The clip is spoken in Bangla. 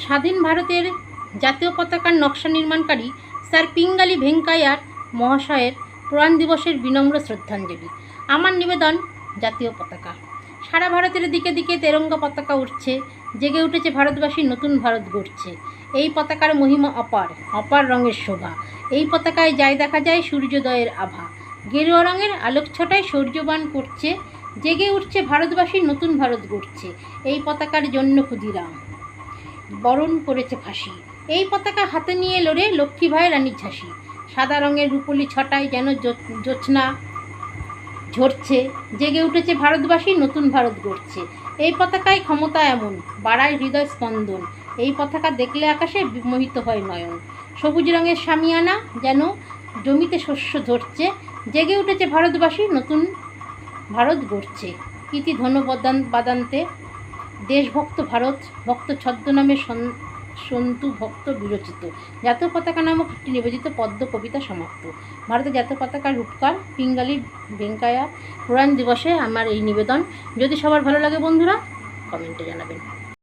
স্বাধীন ভারতের জাতীয় পতাকার নকশা নির্মাণকারী স্যার পিঙ্গালি ভেঙ্কাইয়ার মহাশয়ের প্রয়াণ দিবসের বিনম্র শ্রদ্ধাঞ্জলি। আমার নিবেদন জাতীয় পতাকা। সারা ভারতের দিকে দিকে তেরঙ্গা পতাকা উঠছে, জেগে উঠেছে ভারতবাসীর নতুন ভারত গড়ছে। এই পতাকার মহিমা অপার, অপার রঙের শোভা। এই পতাকায় যাই দেখা যায় সূর্যোদয়ের আভা। গেরুয়া রঙের আলোকছটায় সূর্যবান করছে, জেগে উঠছে ভারতবাসীর নতুন ভারত গড়ছে। এই পতাকার জন্য ক্ষুদিরাম বরণ করেছে ফাঁসি। এই পতাকা হাতে নিয়ে লড়ে লক্ষ্মীবাঈ রানীর ঝাঁসি। সাদা রঙের রূপলি ছটায় যেন জ্যোৎস্না ঝরছে, জেগে উঠেছে ভারতবাসীর নতুন ভারত গড়ছে। এই পতাকায় ক্ষমতা এমন, বাড়ায় হৃদয় স্পন্দন। এই পতাকা দেখলে আকাশে বিমোহিত হয় নয়ন। সবুজ রঙের শামিয়ানা যেন জমিতে শস্য ধরছে, জেগে উঠেছে ভারতবাসীর নতুন ভারত গড়ছে। ইতি ধন্যবাদান্তে দেশভক্ত ভারত ভক্ত ছদ্মনামে সন্তু ভক্ত বিরচিত জাতীয় পতাকা নামক একটি নিবেদিত পদ্য কবিতা সমাপ্ত। ভারতের জাতীয় পতাকার রূপকার পিঙ্গালি ভেঙ্কাইয়া প্রয়াণ দিবসে আমার এই নিবেদন। যদি সবার ভালো লাগে বন্ধুরা কমেন্টে জানাবেন।